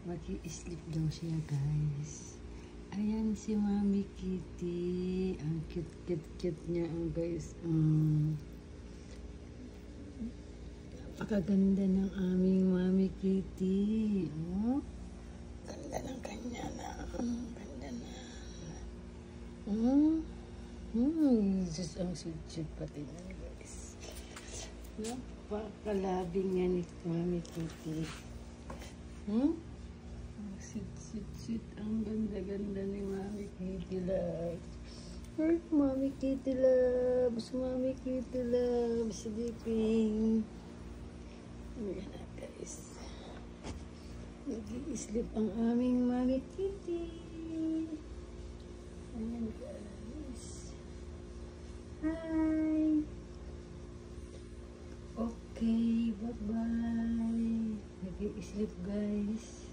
Mag-i-sleep daw siya, guys. Ayan si Mami Kitty. Ang cute-cute niya, guys. Napakaganda ng aming Mami Kitty. Oh, ganda ng kanya na. Ganda na. Jesus, ang sweet pati na, guys. Napakalabing nga ni Mami Kitty. Sweet. Ang ganda-ganda ni Mami Kitty Loves. Right, Mami Kitty Loves. Mami Kitty Loves. Sleeping. Ayan na, guys. Nag-i-sleep ang aming Mami Kitty. Ayan, guys. Hi. Okay, bye-bye. Nag-i-sleep, guys.